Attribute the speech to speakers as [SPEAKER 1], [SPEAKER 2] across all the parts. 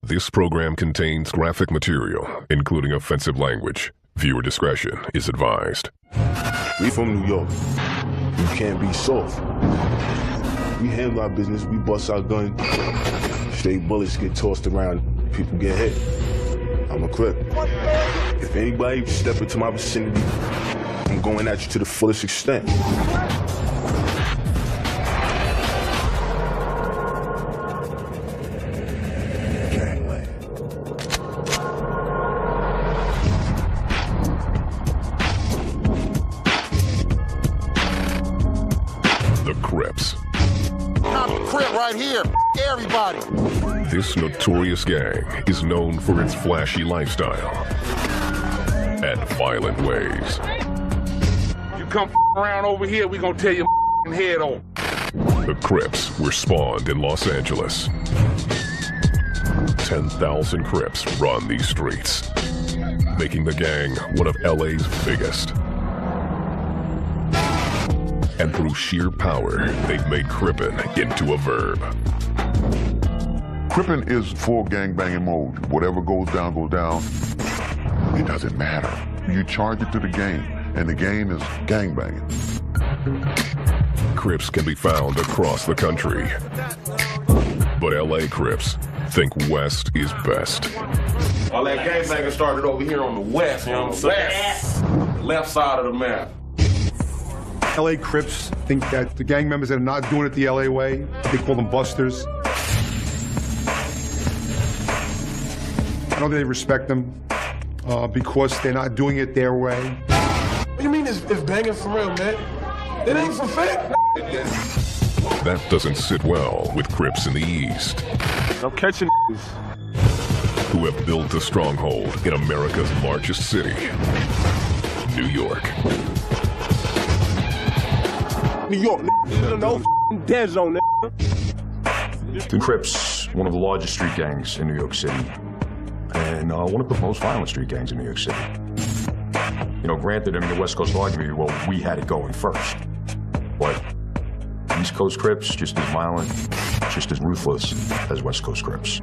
[SPEAKER 1] This program contains graphic material, including offensive language. Viewer discretion is advised.
[SPEAKER 2] We from New York. You can't be soft. We handle our business, we bust our gun. Straight bullets get tossed around, people get hit. I'm a Crip. If anybody step into my vicinity, I'm going at you to the fullest extent.
[SPEAKER 1] The Crips.
[SPEAKER 3] I'm a Crip right here. Everybody.
[SPEAKER 1] This notorious gang is known for its flashy lifestyle and violent ways.
[SPEAKER 4] You come around over here, we gonna tear your head off.
[SPEAKER 1] The Crips were spawned in Los Angeles. 10,000 Crips run these streets, making the gang one of LA's biggest. And through sheer power, they've made crippin' into a verb.
[SPEAKER 5] Crippin' is full gangbanging mode. Whatever goes down, goes down. It doesn't matter. You charge it to the game, and the game is gangbanging.
[SPEAKER 1] Crips can be found across the country. But LA Crips think West is best.
[SPEAKER 6] All that gangbanging started over here on the west, you know what I'm saying? Left side of the map.
[SPEAKER 7] LA Crips think that the gang members that are not doing it the LA way, they call them busters. I don't think they respect them because they're not doing it their way.
[SPEAKER 8] What do you mean it's banging for real, man? It ain't for fake.
[SPEAKER 1] That doesn't sit well with Crips in the East,
[SPEAKER 4] I'm catching
[SPEAKER 1] who have built a stronghold in America's largest city, New York.
[SPEAKER 8] New York, no dead zone.
[SPEAKER 9] The Crips, one of the largest street gangs in New York City, and one of the most violent street gangs in New York City. You know, granted, I mean, the West Coast argument, well, we had it going first, but East Coast Crips, just as violent, just as ruthless as West Coast Crips.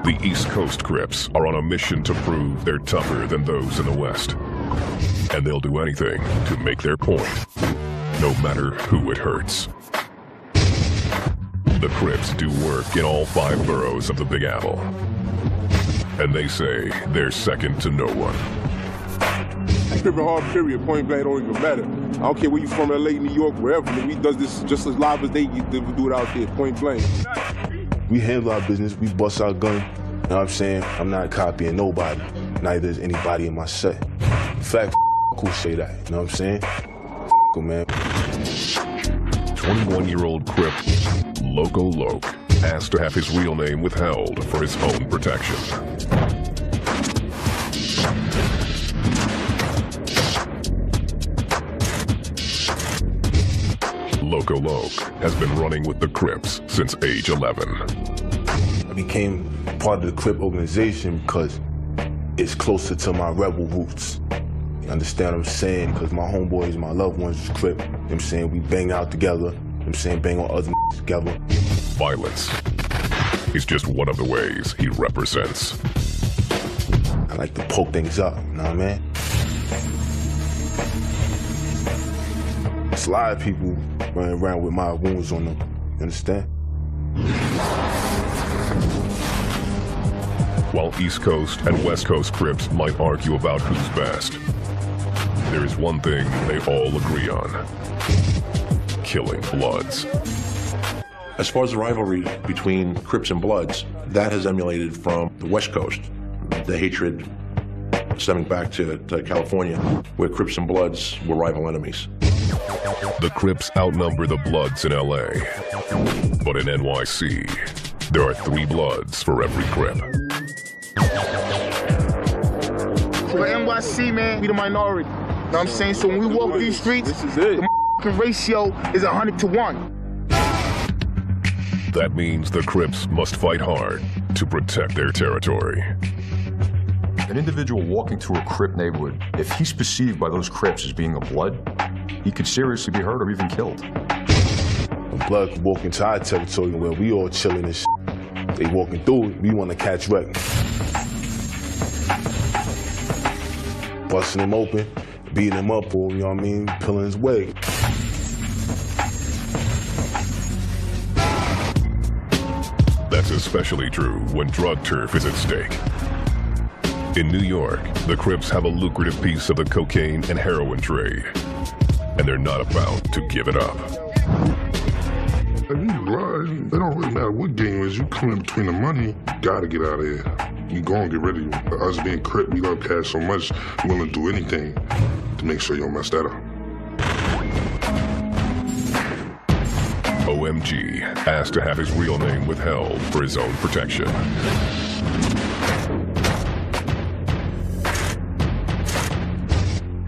[SPEAKER 1] The East Coast Crips are on a mission to prove they're tougher than those in the West. And they'll do anything to make their point, no matter who it hurts. The Crips do work in all 5 boroughs of the Big Apple. And they say they're second to no one.
[SPEAKER 8] Crippin' hard, period. Point blank, don't even matter. I don't care where you from, LA, New York, wherever. We does this just as live as they do it out there, point blank.
[SPEAKER 2] We handle our business, we bust our gun. You know what I'm saying? I'm not copying nobody. Neither is anybody in my set. In fact, who say that? You know what I'm saying? Go, man.
[SPEAKER 1] 21-year-old Crip, Loco Loke, asked to have his real name withheld for his own protection. Loco Loke has been running with the Crips since age 11.
[SPEAKER 2] I became part of the Crip organization because it's closer to my rebel roots. You understand what I'm saying? Because my homeboys, my loved ones is Crip. You know what I'm saying? We bang out together. You know what I'm saying? Bang on other together.
[SPEAKER 1] Violence is just one of the ways he represents.
[SPEAKER 2] I like to poke things up, you know what I mean? There's a lot of people running around with my wounds on them, you understand?
[SPEAKER 1] While East Coast and West Coast Crips might argue about who's best, there is one thing they all agree on: killing Bloods.
[SPEAKER 10] As far as the rivalry between Crips and Bloods, that has emulated from the West Coast. The hatred stemming back to California, where Crips and Bloods were rival enemies.
[SPEAKER 1] The Crips outnumber the Bloods in LA, but in NYC, there are 3 Bloods for every Crip.
[SPEAKER 3] For NYC, man, we the minority. You know what I'm saying? So when we walk these streets,
[SPEAKER 8] This is it.
[SPEAKER 3] the ratio is 100 to 1.
[SPEAKER 1] That means the Crips must fight hard to protect their territory.
[SPEAKER 9] An individual walking through a Crip neighborhood, if he's perceived by those Crips as being a Blood, he could seriously be hurt or even killed.
[SPEAKER 2] Blood could walk into our territory where we all chilling and shit. They walking through, we want to catch wreck. Busting him open, beating him up, or, you know what I mean, pulling his way.
[SPEAKER 1] That's especially true when drug turf is at stake. In New York, the Crips have a lucrative piece of the cocaine and heroin trade, and they're not about to give it up.
[SPEAKER 11] If you blood, it don't really matter what game it is. You come in between the money, you gotta get out of here. You go and get rid of you. Us being Crip, we love cash so much, we're willing to do anything to make sure you don't mess that up.
[SPEAKER 1] OMG asked to have his real name withheld for his own protection.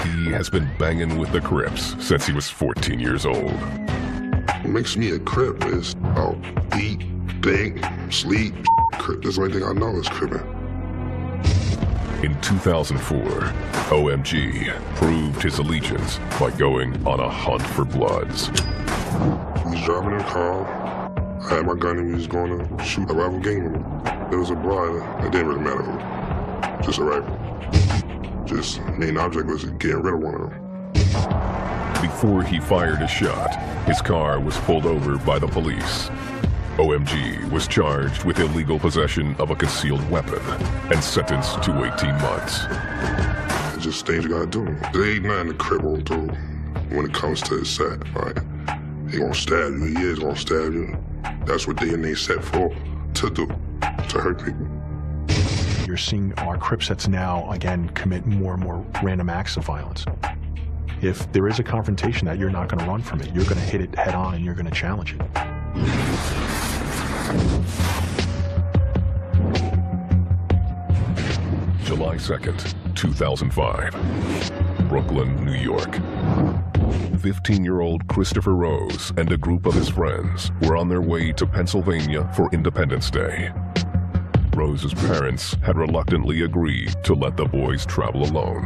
[SPEAKER 1] He has been banging with the Crips since he was 14 years old.
[SPEAKER 11] What makes me a Crip is I'll eat, think, sleep, Crip. That's the only thing I know is Crippin'.
[SPEAKER 1] In 2004, OMG proved his allegiance by going on a hunt for bloods.
[SPEAKER 11] He was driving in a car. I had my gun and we was going to shoot a rival gang member. There was a blood. It didn't really matter who. Just a rifle. Just main object was getting rid of one of them.
[SPEAKER 1] Before he fired a shot, his car was pulled over by the police. OMG was charged with illegal possession of a concealed weapon and sentenced to 18 months.
[SPEAKER 11] It's just things you gotta do. There ain't nothing the Crip won't do when it comes to his set, right? He gonna stab you, he is gonna stab you. That's what DNA set for, to do, to hurt people.
[SPEAKER 12] You're seeing our Crip sets now, again, commit more and more random acts of violence. If there is a confrontation that you're not gonna run from it, you're gonna hit it head on and you're gonna challenge it.
[SPEAKER 1] July 2nd, 2005, Brooklyn, New York. 15-year-old Christopher Rose and a group of his friends were on their way to Pennsylvania for Independence Day. Rose's parents had reluctantly agreed to let the boys travel alone.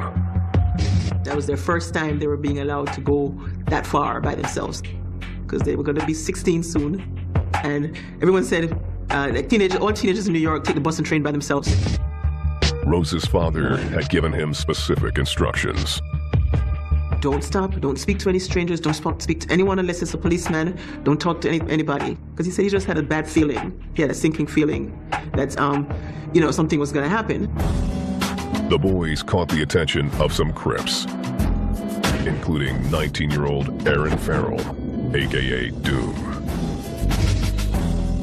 [SPEAKER 13] That was their first time they were being allowed to go that far by themselves, because they were going to be 16 soon. And everyone said, all teenagers in New York take the bus and train by themselves.
[SPEAKER 1] Rose's father had given him specific instructions.
[SPEAKER 13] Don't stop, don't speak to any strangers, don't speak to anyone unless it's a policeman, don't talk to anybody. Because he said he just had a bad feeling. He had a sinking feeling that, something was going to happen.
[SPEAKER 1] The boys caught the attention of some Crips, including 19-year-old Aaron Farrell, a.k.a. Doom.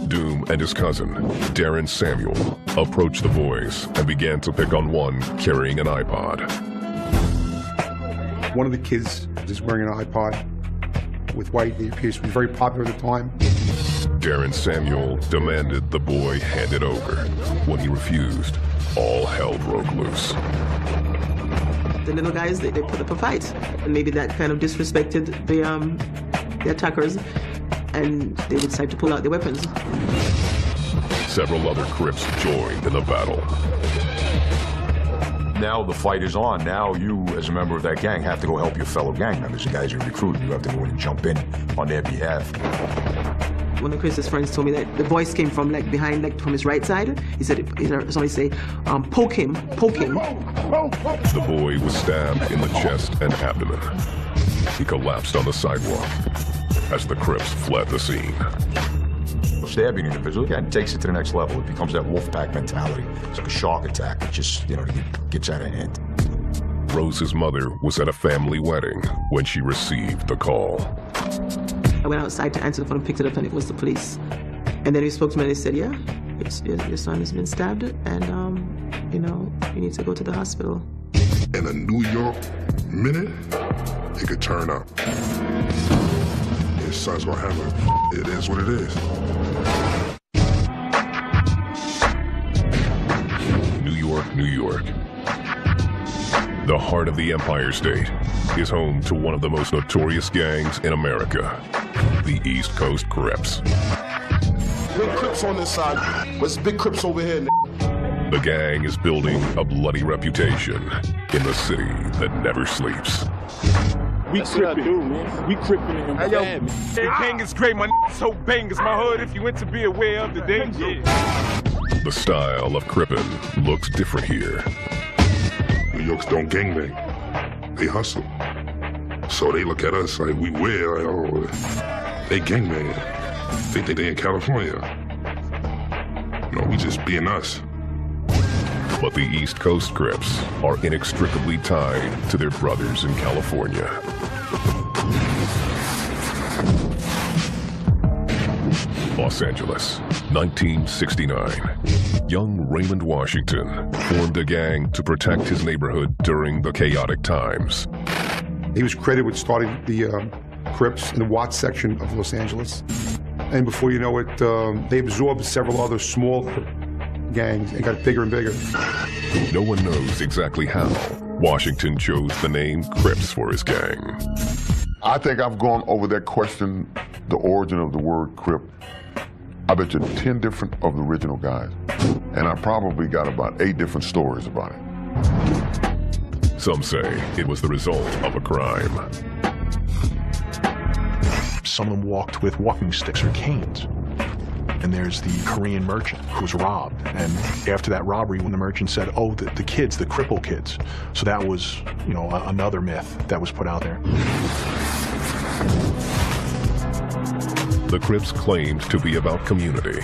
[SPEAKER 1] Doom and his cousin, Darren Samuel, approached the boys and began to pick on one carrying an iPod.
[SPEAKER 7] One of the kids was wearing an iPod with white earpiece. It was very popular at the time.
[SPEAKER 1] Darren Samuel demanded the boy hand it over. When he refused, all hell broke loose.
[SPEAKER 13] The little guys, they put up a fight. And maybe that kind of disrespected the attackers, and they decided to pull out their weapons.
[SPEAKER 1] Several other Crips joined in the battle.
[SPEAKER 9] Now the fight is on. Now you, as a member of that gang, have to go help your fellow gang members, the guys you recruit. You have to go in and jump in on their behalf.
[SPEAKER 13] One of Chris's friends told me that the voice came from behind, from his right side. He said, somebody say, poke him, poke him.
[SPEAKER 1] The boy was stabbed in the chest and abdomen. He collapsed on the sidewalk as the Crips fled the scene.
[SPEAKER 9] Stabbing an individual, again, takes it to the next level. It becomes that wolf pack mentality. It's like a shark attack. It just, gets out of hand.
[SPEAKER 1] Rose's mother was at a family wedding when she received the call.
[SPEAKER 13] I went outside to answer the phone and picked it up, and it was the police. And then we spoke to me and they said, yeah, your son has been stabbed, and, you need to go to the hospital.
[SPEAKER 11] In a New York minute, it could turn up. His son's gonna have it. It is what it is.
[SPEAKER 1] New York. The heart of the Empire State is home to one of the most notorious gangs in America, the East Coast Crips.
[SPEAKER 2] Big Crips on this side, but it's big Crips over here.
[SPEAKER 1] The gang is building a bloody reputation in the city that never sleeps.
[SPEAKER 4] We crippin', man. We crippin' in
[SPEAKER 3] Hey, yo.
[SPEAKER 4] bad, man. The gang is great, my so bangers. My hood, if you went to be aware of the danger.
[SPEAKER 1] The style of Crippin' looks different here.
[SPEAKER 11] New York's don't gangbang. They hustle. So they look at us like we weird, like, oh, they gangbang. They think they in California. No, we just being us.
[SPEAKER 1] But the East Coast Crips are inextricably tied to their brothers in California. Los Angeles, 1969. Young Raymond Washington formed a gang to protect his neighborhood during the chaotic times.
[SPEAKER 7] He was credited with starting the Crips in the Watts section of Los Angeles. And before you know it, they absorbed several other smaller gangs and got bigger and bigger.
[SPEAKER 1] No one knows exactly how Washington chose the name Crips for his gang.
[SPEAKER 5] I think I've gone over that question, the origin of the word Crip. I bet you 10 different of the original guys. And I probably got about 8 different stories about it.
[SPEAKER 1] Some say it was the result of a crime.
[SPEAKER 12] Some of them walked with walking sticks or canes. And there's the Korean merchant who was robbed. And after that robbery, when the merchant said, oh, the kids, the cripple kids. So that was, you know, another myth that was put out there.
[SPEAKER 1] The Crips claimed to be about community.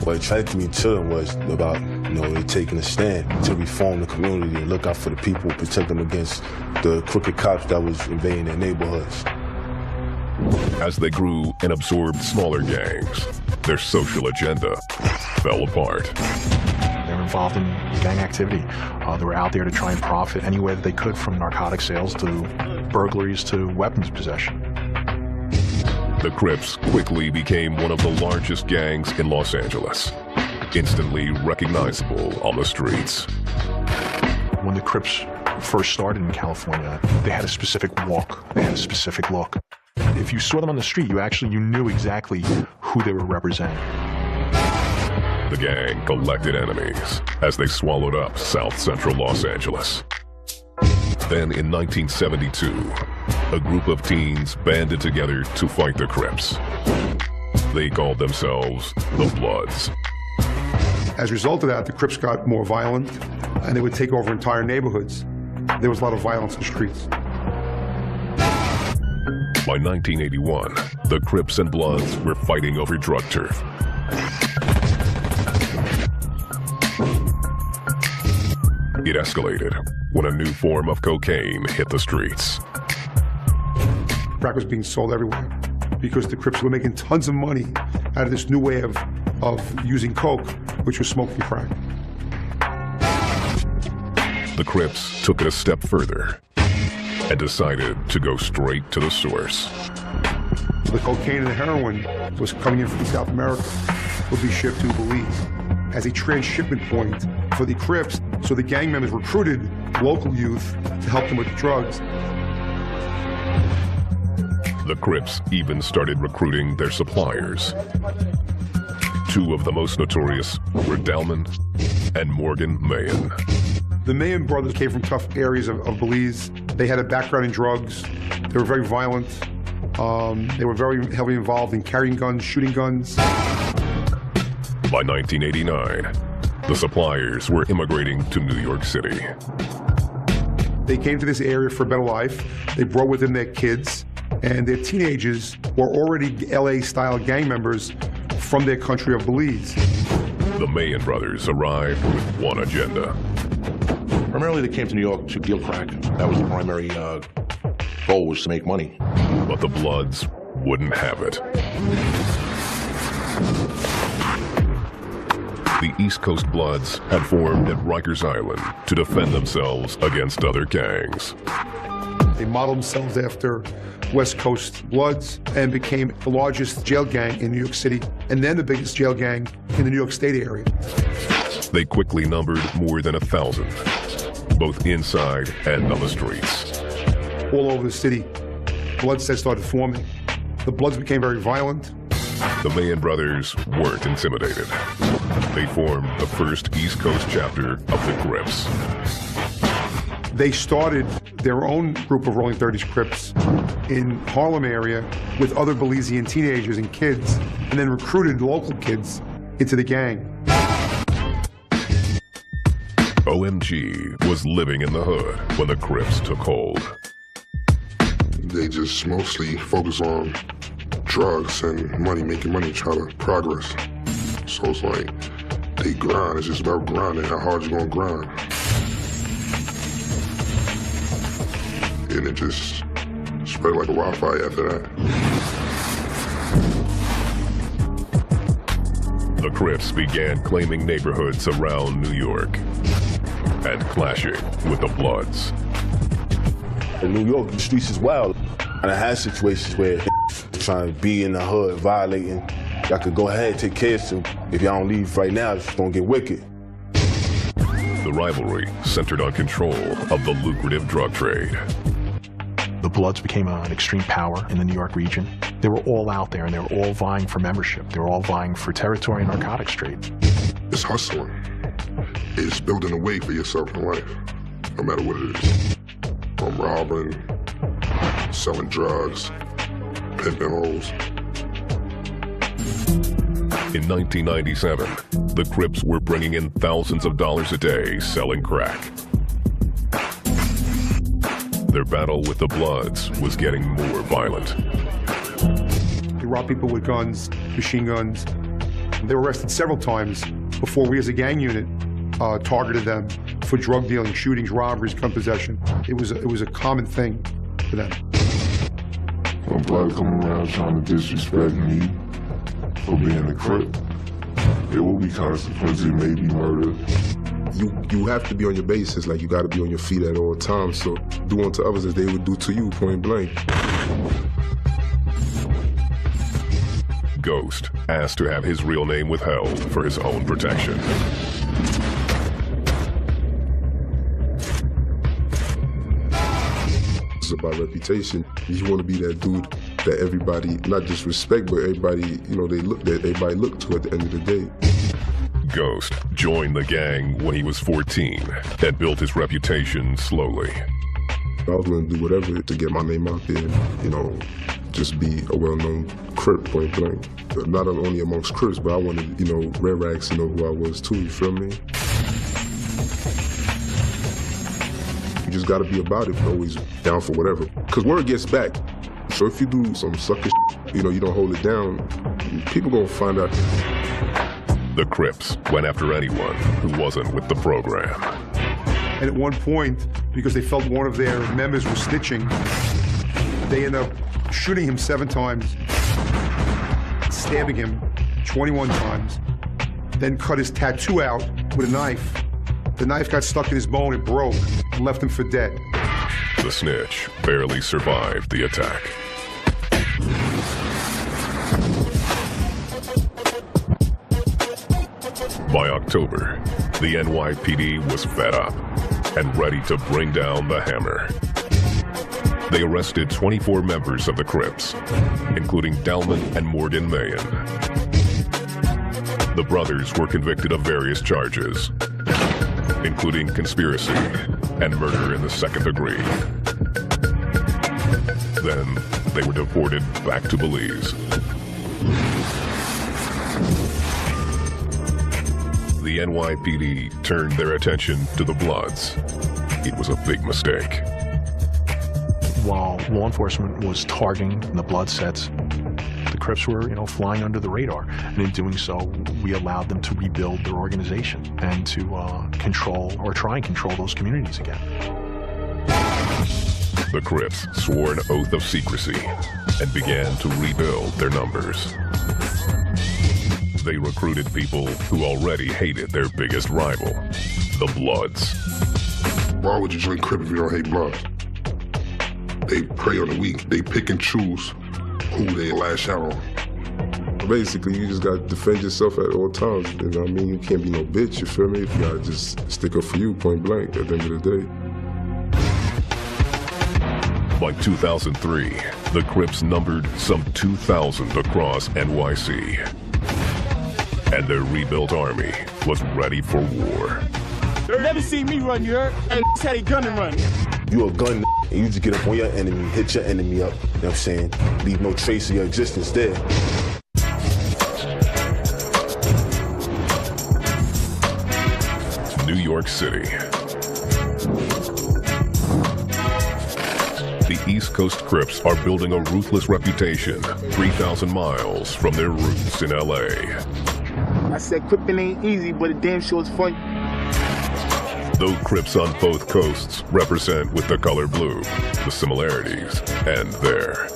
[SPEAKER 2] What attracted me to them was about, you know, they taking a stand to reform the community and look out for the people, protect them against the crooked cops that was invading their neighborhoods.
[SPEAKER 1] As they grew and absorbed smaller gangs, their social agenda fell apart.
[SPEAKER 12] They were involved in gang activity. They were out there to try and profit any way that they could, from narcotic sales to burglaries to weapons possession.
[SPEAKER 1] The Crips quickly became one of the largest gangs in Los Angeles, instantly recognizable on the streets.
[SPEAKER 12] When the Crips first started in California, they had a specific walk, they had a specific look. If you saw them on the street, you knew exactly who they were representing.
[SPEAKER 1] The gang collected enemies as they swallowed up South Central Los Angeles. Then in 1972, a group of teens banded together to fight the Crips. They called themselves the Bloods.
[SPEAKER 7] As a result of that, the Crips got more violent, and they would take over entire neighborhoods. There was a lot of violence in the streets.
[SPEAKER 1] By 1981, the Crips and Bloods were fighting over drug turf. It escalated when a new form of cocaine hit the streets.
[SPEAKER 7] Crack was being sold everywhere because the Crips were making tons of money out of this new way of using coke, which was smoking crack.
[SPEAKER 1] The Crips took it a step further and decided to go straight to the source.
[SPEAKER 7] The cocaine and the heroin was coming in from South America, would be shipped to Belize as a transshipment point for the Crips, so the gang members recruited local youth to help them with the drugs.
[SPEAKER 1] The Crips even started recruiting their suppliers. 2 of the most notorious were Delman and Morgan Mayen.
[SPEAKER 7] The Mayen brothers came from tough areas of Belize. They had a background in drugs. They were very violent. They were very heavily involved in carrying guns, shooting guns.
[SPEAKER 1] By 1989, the suppliers were immigrating to New York City.
[SPEAKER 7] They came to this area for a better life. They brought with them their kids, and their teenagers were already LA-style gang members from their country of Belize.
[SPEAKER 1] The Mayen brothers arrived with one agenda.
[SPEAKER 10] Primarily, they came to New York to deal crack. That was the primary goal, was to make money.
[SPEAKER 1] But the Bloods wouldn't have it. The East Coast Bloods had formed at Rikers Island to defend themselves against other gangs.
[SPEAKER 7] They modeled themselves after West Coast Bloods and became the largest jail gang in New York City, and then the biggest jail gang in the New York State area.
[SPEAKER 1] They quickly numbered more than 1,000, both inside and on the streets.
[SPEAKER 7] All over the city, Bloods started forming. The Bloods became very violent.
[SPEAKER 1] The Mayen brothers weren't intimidated. They formed the first East Coast chapter of the Crips.
[SPEAKER 7] They started their own group of Rolling 30s Crips in Harlem area with other Belizean teenagers and kids, and then recruited local kids into the gang.
[SPEAKER 1] OMG was living in the hood when the Crips took hold.
[SPEAKER 11] They just mostly focus on drugs and money, making money, trying to progress. So it's like, they grind, it's just about grinding, how hard you gonna grind. And it just spread like a wildfire after that.
[SPEAKER 1] The Crips began claiming neighborhoods around New York and clashing with the Bloods.
[SPEAKER 2] In New York, the streets is wild. And I had situations where trying to be in the hood, violating. Y'all could go ahead and take care of some. If y'all don't leave right now, it's gonna get wicked.
[SPEAKER 1] The rivalry centered on control of the lucrative drug trade.
[SPEAKER 12] The Bloods became an extreme power in the New York region. They were all out there and they were all vying for membership. They were all vying for territory and narcotics trade.
[SPEAKER 11] It's hustling. It's building a way for yourself in life, no matter what it is. From robbing, selling drugs, pimping hoes.
[SPEAKER 1] In 1997, the Crips were bringing in thousands of dollars a day selling crack. Their battle with the Bloods was getting more violent.
[SPEAKER 7] They robbed people with guns, machine guns. They were arrested several times before we as a gang unit targeted them for drug dealing, shootings, robberies, gun possession. It was a common thing for them.
[SPEAKER 11] When Blood come around trying to disrespect me for being a Crip, there will be consequences, maybe murder.
[SPEAKER 8] You have to be on your bases, like you got to be on your feet at all times. So do unto others as they would do to you, point blank.
[SPEAKER 1] Ghost asked to have his real name withheld for his own protection.
[SPEAKER 8] It's about reputation. You want to be that dude that everybody, not just respect, but everybody, everybody look to at the end of the day.
[SPEAKER 1] Ghost joined the gang when he was 14 and built his reputation slowly.
[SPEAKER 8] I was going to do whatever to get my name out there, just be a well-known Crip, point blank. Not only amongst Crips, but I wanted, Red Rags to know who I was too, you feel me? You just got to be about it, always down for whatever. Because word gets back. So if you do some sucker you don't hold it down, people going to find out.
[SPEAKER 1] The Crips went after anyone who wasn't with the program.
[SPEAKER 7] And at one point, because they felt one of their members was snitching, they ended up shooting him 7 times, stabbing him 21 times, then cut his tattoo out with a knife. The knife got stuck in his bone, it broke, and left him for dead.
[SPEAKER 1] The snitch barely survived the attack. By October, the NYPD was fed up and ready to bring down the hammer. They arrested 24 members of the Crips, including Delman and Morgan Mayen. The brothers were convicted of various charges, including conspiracy and murder in the second degree. Then they were deported back to Belize. The NYPD turned their attention to the Bloods. It was a big mistake.
[SPEAKER 12] While law enforcement was targeting the Blood sets, the Crips were, flying under the radar. And in doing so, we allowed them to rebuild their organization and to control or try and control those communities again.
[SPEAKER 1] The Crips swore an oath of secrecy and began to rebuild their numbers. They recruited people who already hated their biggest rival, the Bloods.
[SPEAKER 11] Why would you join Crip if you don't hate Bloods? They prey on the weak. They pick and choose who they lash out on.
[SPEAKER 8] Basically, you just got to defend yourself at all times. You know what I mean? You can't be no bitch, you feel me? You got to just stick up for you, point blank, at the end of the day.
[SPEAKER 1] By 2003, the Crips numbered some 2,000 across NYC. And their rebuilt army was ready for war.
[SPEAKER 3] You never see me run, you heard? Hey, had a gun and run.
[SPEAKER 2] You a gun, and you just get up on your enemy, hit your enemy up, you know what I'm saying? Leave no trace of your existence there.
[SPEAKER 1] New York City. The East Coast Crips are building a ruthless reputation 3,000 miles from their roots in LA.
[SPEAKER 3] I said Crippin' ain't easy, but it damn sure is fun.
[SPEAKER 1] Though Crips on both coasts represent with the color blue, the similarities end there.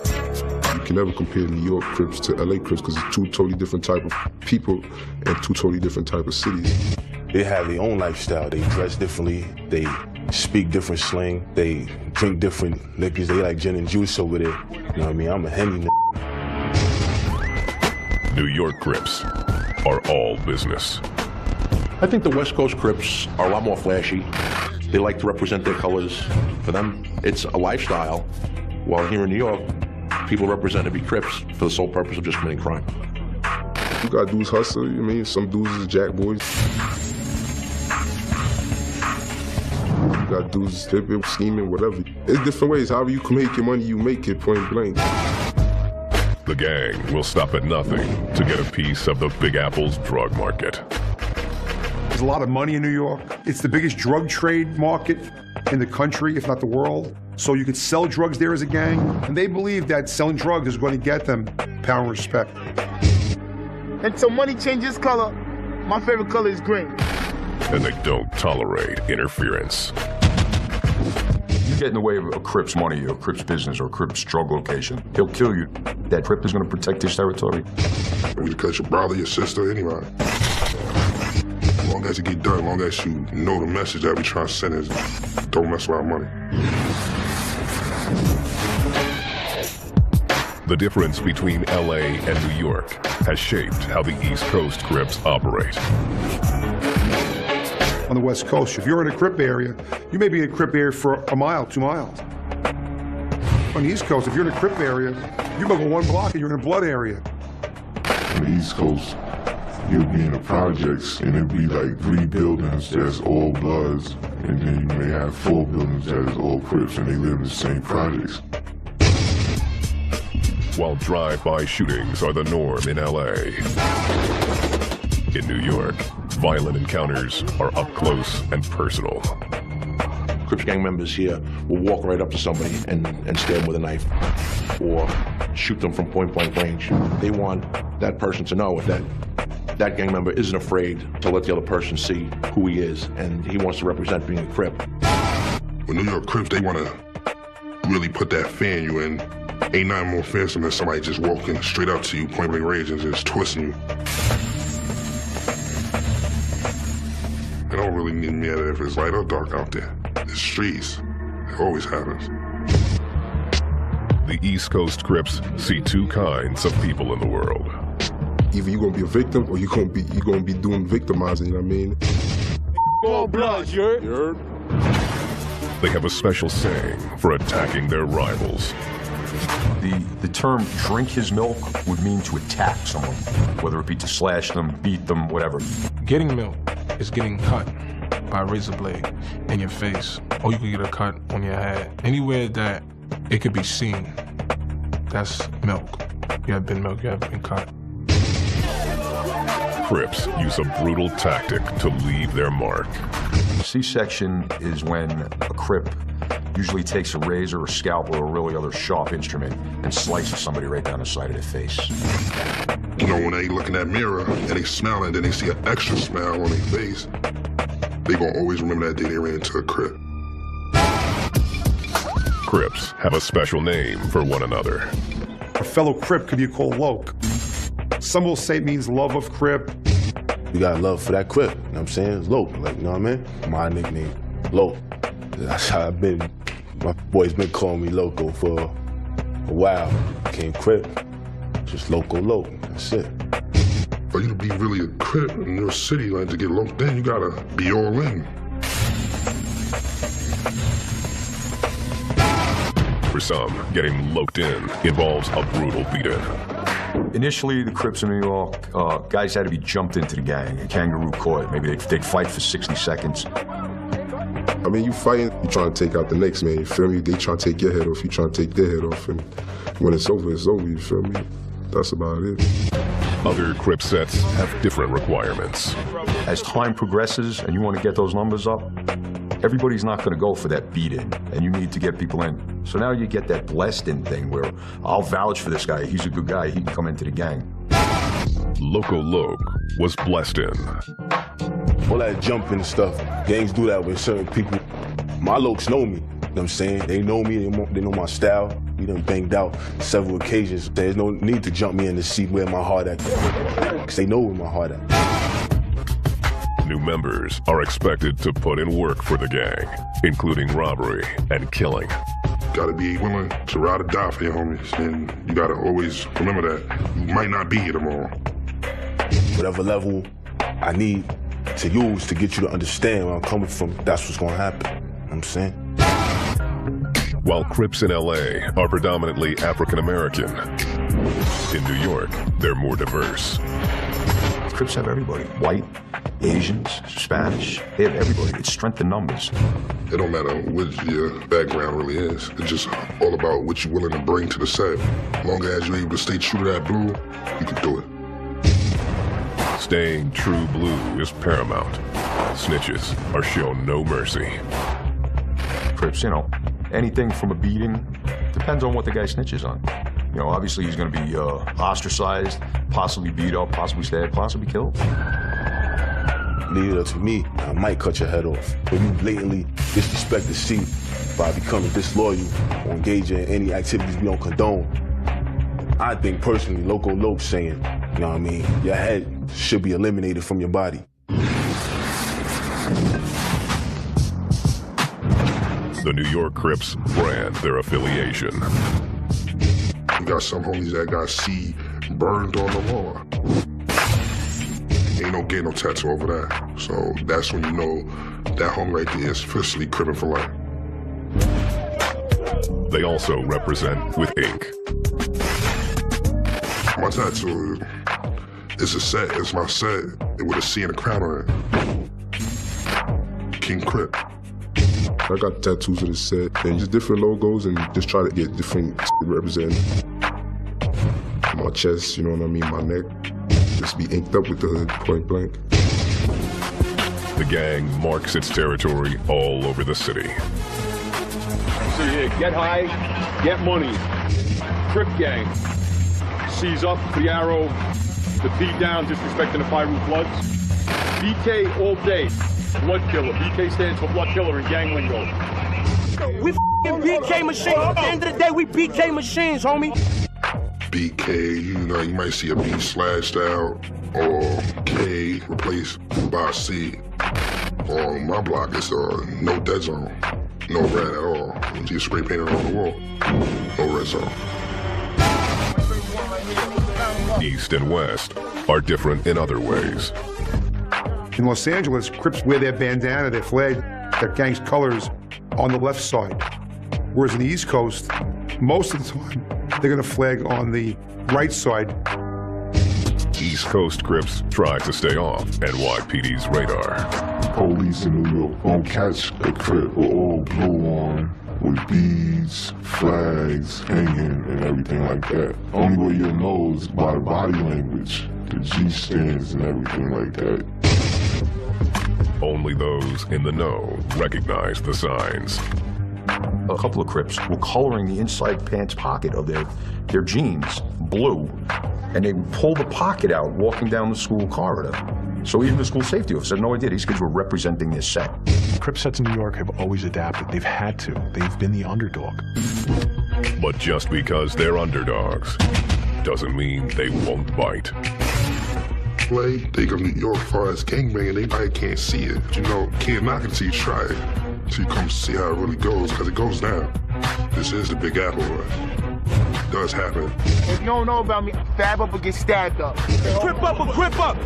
[SPEAKER 8] You can never compare New York Crips to LA Crips because it's two totally different type of people and two totally different type of cities.
[SPEAKER 2] They have their own lifestyle. They dress differently. They speak different slang. They drink different liquors. They like gin and juice over there. You know what I mean? I'm a Henny.
[SPEAKER 1] New York Crips are all business.
[SPEAKER 10] I think the West Coast Crips are a lot more flashy. They like to represent their colors. For them, it's a lifestyle. While here in New York, people represent to be Crips for the sole purpose of just committing crime.
[SPEAKER 8] You got dudes hustle, I mean, some dudes is jack boys. You got dudes tipping, scheming, whatever. It's different ways. However you can make your money, you make it, point blank.
[SPEAKER 1] The gang will stop at nothing to get a piece of the Big Apple's drug market.
[SPEAKER 7] There's a lot of money in New York. It's the biggest drug trade market in the country, if not the world. So you could sell drugs there as a gang, and they believe that selling drugs is going to get them power and respect.
[SPEAKER 3] Until money changes color, my favorite color is green.
[SPEAKER 1] And they don't tolerate interference.
[SPEAKER 9] You get in the way of a Crip's money, or a Crip's business, or a Crip's drug location, he'll kill you. That Crip is going to protect his territory.
[SPEAKER 11] You cut your brother, your sister, anybody. As long as it get done, as long as you know the message that we trying to send is don't mess with our money.
[SPEAKER 1] The difference between LA and New York has shaped how the East Coast Crips operate.
[SPEAKER 7] On the West Coast, if you're in a Crip area, you may be in a Crip area for a mile, 2 miles. On the East Coast, if you're in a Crip area, you might go 1 block and you're in a blood area.
[SPEAKER 5] On the East Coast, you'll be in the projects and it'll be like 3 buildings that's all Bloods, and then you may have 4 buildings that is all Crips and they live in the same projects.
[SPEAKER 1] While drive-by shootings are the norm in LA, in New York, violent encounters are up close and personal.
[SPEAKER 10] Crips gang members here will walk right up to somebody and stab them with a knife or shoot them from point-blank range. They want that person to know that gang member isn't afraid to let the other person see who he is, and he wants to represent being a Crip.
[SPEAKER 11] With New York Crips, they want to really put that fear in you, and ain't nothing more fearsome than somebody just walking straight up to you, point-blank range, and just twisting you. It don't really need me if it's light or dark out there. It's streets. It always happens.
[SPEAKER 1] The East Coast Crips see 2 kinds of people in the world.
[SPEAKER 8] Either you're gonna be a victim or you're gonna be doing victimizing, you know what I mean?
[SPEAKER 3] All bloods, you heard?
[SPEAKER 1] They have a special saying for attacking their rivals.
[SPEAKER 9] The term drink his milk would mean to attack someone, whether it be to slash them, beat them, whatever.
[SPEAKER 14] Getting milk is getting cut by a razor blade in your face, or you could get a cut on your head. Anywhere that it could be seen, that's milk. You have been milk, you have been cut.
[SPEAKER 1] Crips use a brutal tactic to leave their mark.
[SPEAKER 9] C-section is when a Crip usually takes a razor or scalpel or really other sharp instrument and slices somebody right down the side of their face.
[SPEAKER 11] You know, when they look in that mirror and they smell and then they see an extra smile on their face, they gonna always remember that day they ran into a Crip.
[SPEAKER 1] Crips have a special name for one another.
[SPEAKER 7] A fellow Crip could be called Loke. Some will say it means love of Crip.
[SPEAKER 2] You got love for that Crip, you know what I'm saying? It's Loke, like, you know what I mean? My nickname, Loke. That's how I've been. My boy's been calling me Loco for a while. Became Crip, just Loco Loke, that's it.
[SPEAKER 11] For you to be really a Crip in your city, like to get loped in, you gotta be all in.
[SPEAKER 1] For some, getting loped in involves a brutal beating.
[SPEAKER 9] Initially, the Crips in New York, guys had to be jumped into the gang, a kangaroo court. Maybe they'd fight for 60 seconds,
[SPEAKER 8] I mean, you fighting, you trying to take out the next man, you feel me? They trying to take your head off, you trying to take their head off, and when it's over, you feel me? That's about it.
[SPEAKER 1] Other Crip sets have different requirements.
[SPEAKER 9] As time progresses and you want to get those numbers up, everybody's not going to go for that beat-in, and you need to get people in. So now you get that blessed-in thing where I'll vouch for this guy, he's a good guy, he can come into the gang.
[SPEAKER 1] Loco Loke was blessed in.
[SPEAKER 2] All that jumping and stuff, gangs do that with certain people. My lokes know me, you know what I'm saying? They know me, they know my style. We done banged out several occasions. There's no need to jump me in to see where my heart at, because they know where my heart at.
[SPEAKER 1] New members are expected to put in work for the gang, including robbery and killing.
[SPEAKER 11] Gotta be willing to ride or die for your homies, and you gotta always remember that you might not be here tomorrow.
[SPEAKER 2] Whatever level I need to use to get you to understand where I'm coming from, that's what's gonna happen. You know what I'm saying?
[SPEAKER 1] While Crips in LA are predominantly African American, in New York, they're more diverse.
[SPEAKER 9] Crips have everybody. White, Asians, Spanish, they have everybody. It's strength in numbers.
[SPEAKER 11] It don't matter what your background really is. It's just all about what you're willing to bring to the set. As long as you're able to stay true to that blue, you can do it.
[SPEAKER 1] Staying true blue is paramount. Snitches are shown no mercy.
[SPEAKER 9] Crips, you know, anything from a beating depends on what the guy snitches on. You know, obviously he's going to be ostracized, possibly beat up, possibly stabbed, possibly killed.
[SPEAKER 2] Leave it up to me, I might cut your head off. When you blatantly disrespect the seat by becoming disloyal or engaging in any activities we don't condone, I think personally, Loco Loke saying, you know what I mean, your head should be eliminated from your body.
[SPEAKER 1] The New York Crips brand their affiliation.
[SPEAKER 11] You got some homies that got C burned on the wall. Ain't no get no tattoo over that. So that's when you know that homie right there is officially crippin' for life.
[SPEAKER 1] They also represent with ink.
[SPEAKER 11] My tattoo is a set, it's my set with a C and a crown on it. King Crip.
[SPEAKER 8] I got tattoos of the set and just different logos and just try to get different represent my chest, you know what I mean, my neck. Just be inked up with the hood, point blank.
[SPEAKER 1] The gang marks its territory all over the city.
[SPEAKER 15] So yeah, get high, get money. Crip gang. Seize up for the arrow, the beat down, disrespecting the Five Root Bloods. BK all day. Blood killer. BK stands for blood killer in gang lingo.
[SPEAKER 16] We f***ing BK machines. At the end of the day, we BK machines, homie.
[SPEAKER 11] BK, you know, you might see a B slashed out or K replaced by a C. On my block, it's no dead zone, no red at all. You see spray painted on the wall, no red zone.
[SPEAKER 1] East and West are different in other ways.
[SPEAKER 7] In Los Angeles, Crips wear their bandana, their flag, their gang's colors on the left side. Whereas in the East Coast, most of the time, they're gonna flag on the right side.
[SPEAKER 1] East Coast Crips try to stay off NYPD's radar.
[SPEAKER 5] Police in New York won't catch a Crip with all blue on, with beads, flags, hanging, and everything like that. Only way you'll know is by the body language, the G stands and everything like that.
[SPEAKER 1] Only those in the know recognize the signs.
[SPEAKER 9] A couple of Crips were coloring the inside pants pocket of their jeans blue, and they would pull the pocket out walking down the school corridor. So even the school safety officer had no idea these kids were representing this set.
[SPEAKER 12] Crip sets in New York have always adapted. They've had to. They've been the underdog.
[SPEAKER 1] But just because they're underdogs doesn't mean they won't bite.
[SPEAKER 11] They go to New York as far as gangbanging, they probably can't see it. But you know, can't knock it until you try it. So you come see how it really goes, because it goes down. This is the Big Apple, but it does happen.
[SPEAKER 3] If you don't know about me, fab up or get stabbed up.
[SPEAKER 16] Crip up or grip up.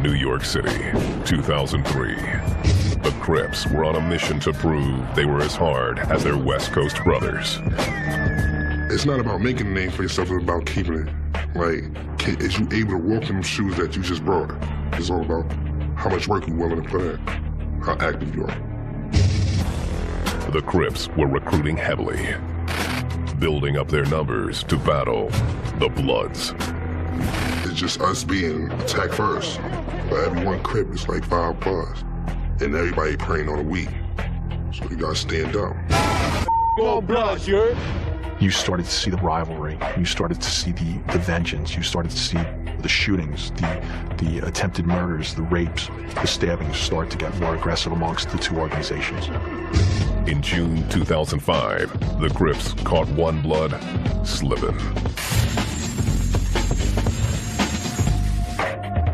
[SPEAKER 1] New York City, 2003. The Crips were on a mission to prove they were as hard as their West Coast brothers.
[SPEAKER 11] It's not about making a name for yourself, it's about keeping it. Like, is you able to walk in them shoes that you just brought? It's all about how much work you're willing to put in, how active you are.
[SPEAKER 1] The Crips were recruiting heavily, building up their numbers to battle the Bloods.
[SPEAKER 11] It's just us being attacked first. For every one Crip, it's like 5 plus. And everybody praying on a week. So you gotta stand up.
[SPEAKER 15] Go Bloods, you heard?
[SPEAKER 12] You started to see the rivalry. You started to see the vengeance. You started to see the shootings, the attempted murders, the rapes, the stabbings start to get more aggressive amongst the two organizations.
[SPEAKER 1] In June 2005, the Crips caught one Blood slipping.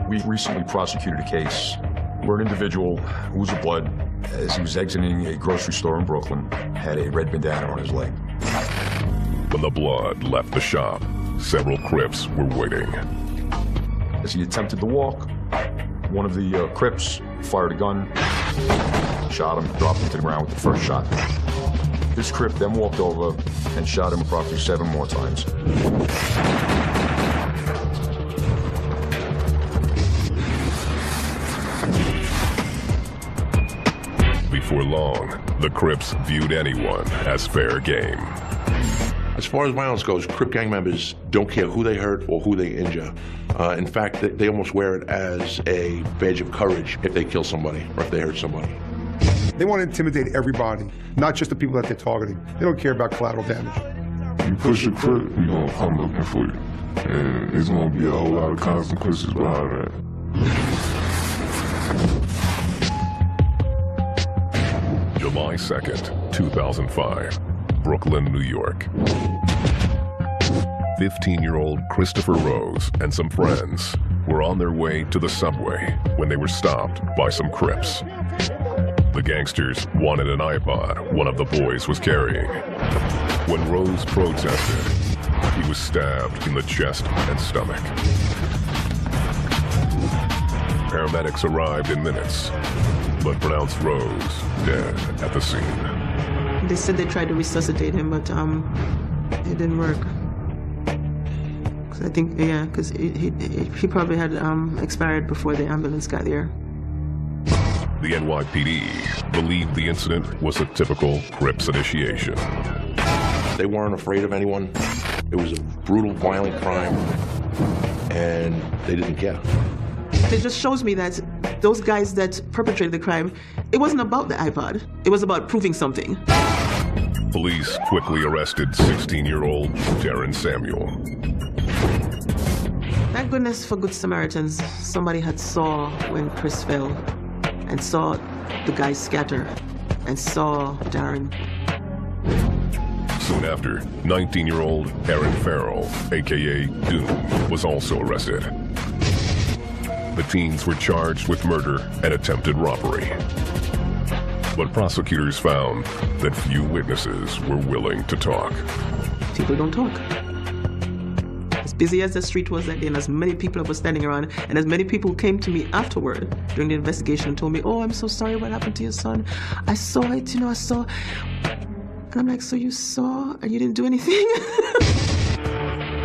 [SPEAKER 9] We recently prosecuted a case where an individual who was a Blood, as he was exiting a grocery store in Brooklyn, had a red bandana on his leg.
[SPEAKER 1] When the Blood left the shop, several Crips were waiting.
[SPEAKER 9] As he attempted to walk, one of the Crips fired a gun, shot him, dropped him to the ground with the first shot. This Crip then walked over and shot him approximately 7 more times.
[SPEAKER 1] Before long, the Crips viewed anyone as fair game.
[SPEAKER 10] As far as violence goes, Crip gang members don't care who they hurt or who they injure. In fact, they almost wear it as a badge of courage if they kill somebody or if they hurt somebody.
[SPEAKER 7] They want to intimidate everybody, not just the people that they're targeting. They don't care about collateral damage.
[SPEAKER 5] You push a Crip, we're gonna come looking for you. And there's gonna be a whole lot of consequences behind that.
[SPEAKER 1] July 2nd, 2005, Brooklyn, New York. 15-year-old Christopher Rose and some friends were on their way to the subway when they were stopped by some Crips. The gangsters wanted an iPod one of the boys was carrying. When Rose protested, he was stabbed in the chest and stomach. Paramedics arrived in minutes, but pronounced Rose dead at the scene.
[SPEAKER 13] They said they tried to resuscitate him, but it didn't work. I think, yeah, because he probably had expired before the ambulance got there.
[SPEAKER 1] The NYPD believed the incident was a typical Crips initiation.
[SPEAKER 10] They weren't afraid of anyone. It was a brutal, violent crime, and they didn't care.
[SPEAKER 13] It just shows me that those guys that perpetrated the crime, it wasn't about the iPod. It was about proving something.
[SPEAKER 1] Police quickly arrested 16-year-old Darren Samuel.
[SPEAKER 13] Thank goodness for Good Samaritans. Somebody had saw when Chris fell and saw the guys scatter and saw Darren.
[SPEAKER 1] Soon after, 19-year-old Aaron Farrell, a.k.a. Doom, was also arrested. The teens were charged with murder and attempted robbery. But prosecutors found that few witnesses were willing to talk.
[SPEAKER 13] People don't talk. As busy as the street was that day and as many people were standing around and as many people came to me afterward during the investigation and told me, oh, I'm so sorry what happened to your son. I saw it, I saw. And I'm like, so you saw and you didn't do anything?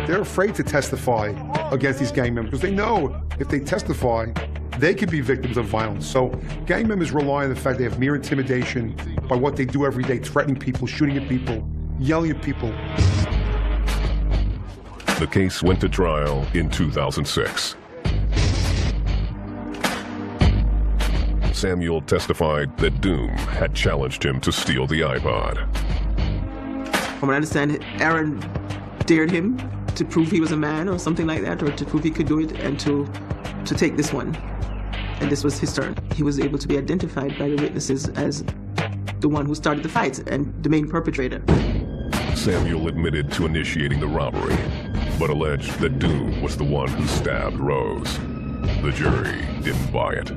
[SPEAKER 7] They're afraid to testify against these gang members because they know if they testify, they could be victims of violence. So gang members rely on the fact they have mere intimidation by what they do every day, threatening people, shooting at people, yelling at people.
[SPEAKER 1] The case went to trial in 2006. Samuel testified that Doom had challenged him to steal the iPod.
[SPEAKER 13] From what I understand, Aaron dared him to prove he was a man or something like that, or to prove he could do it and to take this one. And this was his turn. He was able to be identified by the witnesses as the one who started the fight and the main perpetrator.
[SPEAKER 1] Samuel admitted to initiating the robbery, but alleged that Doom was the one who stabbed Rose. The jury didn't buy it.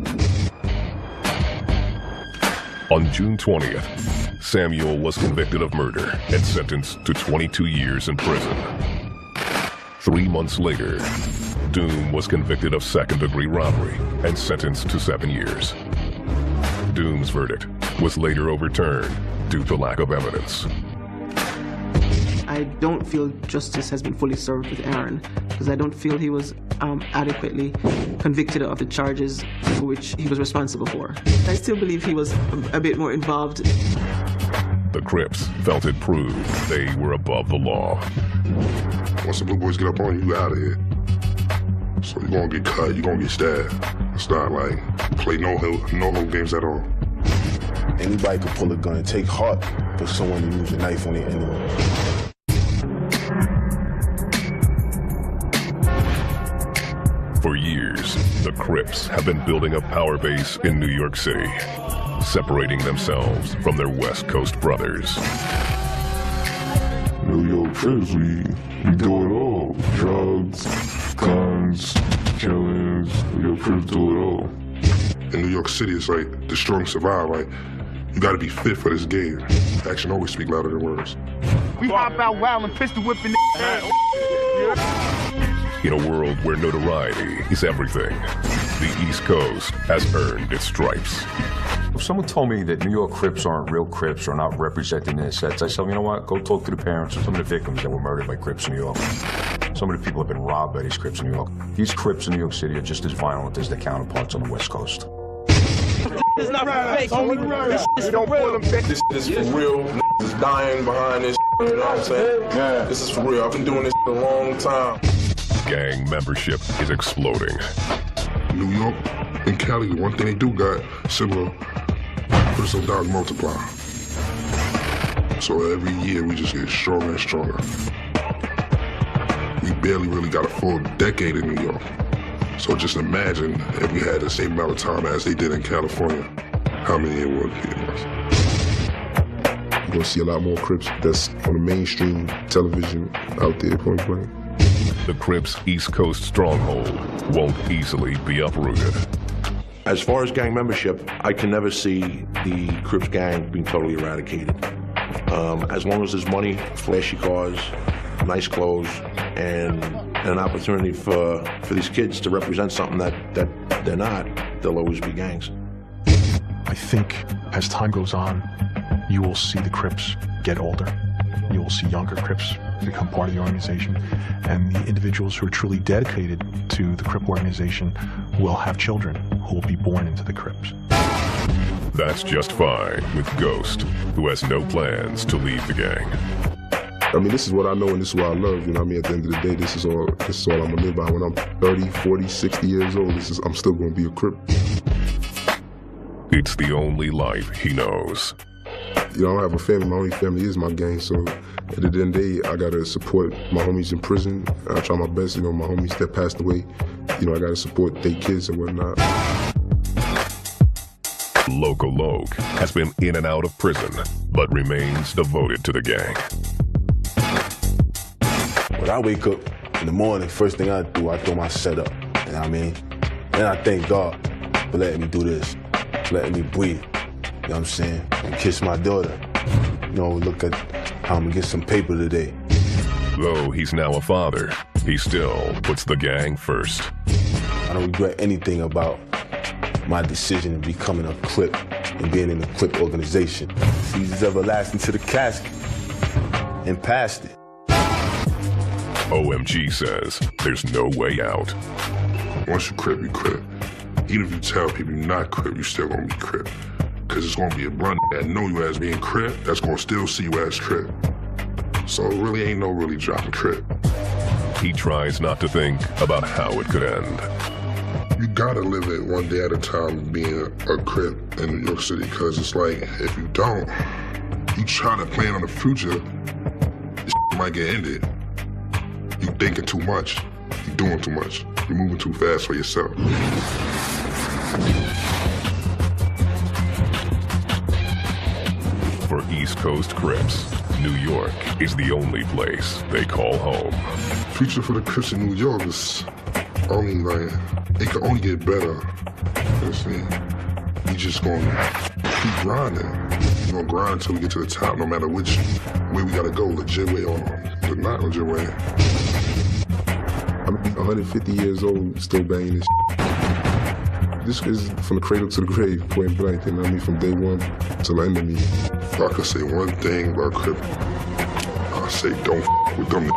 [SPEAKER 1] On June 20th, Samuel was convicted of murder and sentenced to 22 years in prison. 3 months later, Doom was convicted of second-degree robbery and sentenced to 7 years. Doom's verdict was later overturned due to lack of evidence.
[SPEAKER 13] I don't feel justice has been fully served with Aaron because I don't feel he was adequately convicted of the charges for which he was responsible for. I still believe he was a bit more involved.
[SPEAKER 1] The Crips felt it proved they were above the law.
[SPEAKER 11] Once the Blue Boys get up on you, you out of here. So you're gonna get cut, you're gonna get stabbed. It's not like play no-hold games at all.
[SPEAKER 2] Anybody could pull a gun. It take heart for someone to use a knife on their enemy.
[SPEAKER 1] For years, the Crips have been building a power base in New York City, separating themselves from their West Coast brothers.
[SPEAKER 5] New York Crips, we do it all. Drugs, guns, killings. New York Crips do it all.
[SPEAKER 11] In New York City, it's like the strong survive. Like, you gotta be fit for this game. Action always speak louder than words.
[SPEAKER 3] We hop out wild and pistol whipping
[SPEAKER 1] In a world where notoriety is everything, the East Coast has earned its stripes.
[SPEAKER 9] If someone told me that New York Crips aren't real Crips or not representing their sets, I said, you know what, go talk to the parents of some of the victims that were murdered by Crips in New York. Some of the people have been robbed by these Crips in New York. These Crips in New York City are just as violent as their counterparts on the West Coast.
[SPEAKER 16] This is not fake, homie. This is for real.
[SPEAKER 6] This is for real. Niggas is dying behind this. You know what I'm saying? Yeah. This is for real. I've been doing this a long time.
[SPEAKER 1] Gang membership is exploding.
[SPEAKER 11] New York and Cali, one thing they do got similar, personal dog multiplier. So every year we just get stronger and stronger. We barely really got a full decade in New York. So just imagine if we had the same amount of time as they did in California, how many it would be.
[SPEAKER 8] You're gonna see a lot more Crips that's on the mainstream television out there, point blank.
[SPEAKER 1] The Crips' East Coast stronghold won't easily be uprooted.
[SPEAKER 10] As far as gang membership, I can never see the Crips gang being totally eradicated. As long as there's money, flashy cars, nice clothes, and an opportunity for these kids to represent something that they're not, there'll always be gangs.
[SPEAKER 12] I think as time goes on, you will see the Crips get older. You will see younger Crips become part of the organization, and the individuals who are truly dedicated to the Crip organization will have children who will be born into the Crips.
[SPEAKER 1] That's just fine with Ghost, who has no plans to leave the gang.
[SPEAKER 8] I mean, this is what I know and this is what I love, you know what I mean? At the end of the day, this is all I'm gonna live by. When I'm 30, 40, 60 years old, I'm still gonna be a Crip.
[SPEAKER 1] It's the only life he knows.
[SPEAKER 8] You know, I don't have a family. My only family is my gang, so at the end of the day, I gotta support my homies in prison. I try my best, you know, my homies that passed away, you know, I gotta support their kids and whatnot.
[SPEAKER 1] Loco Loke has been in and out of prison, but remains devoted to the gang.
[SPEAKER 2] When I wake up in the morning, first thing I do, I throw my set up, you know what I mean? And I thank God for letting me do this, letting me breathe, you know what I'm saying? And kiss my daughter, you know, look at how I'm gonna get some paper today.
[SPEAKER 1] Though he's now a father, he still puts the gang first.
[SPEAKER 2] I don't regret anything about my decision of becoming a Crip and being in the Crip organization. He's everlasting to the casket and past it.
[SPEAKER 1] OMG says there's no way out.
[SPEAKER 11] Once you Crip, you Crip. Even if you tell people you're not Crip, you still gonna be Crip. Cause it's gonna be a blunt that know you as being Crip, that's gonna still see you as Crip. So it really ain't no really dropping Crip.
[SPEAKER 1] He tries not to think about how it could end.
[SPEAKER 11] You gotta live it one day at a time being a Crip in New York City, cause it's like, if you don't, you try to plan on the future, this might get ended. You thinking too much, you doing too much, you're moving too fast for yourself.
[SPEAKER 1] For East Coast Crips, New York is the only place they call home.
[SPEAKER 11] Future for the Crips in New York is only like, it can only get better. You know what I'm saying? We just gonna keep grinding. We're gonna grind until we get to the top, no matter which way we gotta go, legit way or the not legit way.
[SPEAKER 8] I'm 150 years old, still banging this. This is from the cradle to the grave, point blank, you know what I mean? From day one till the end of me.
[SPEAKER 11] If I could say one thing about Crip, I'd say don't with them.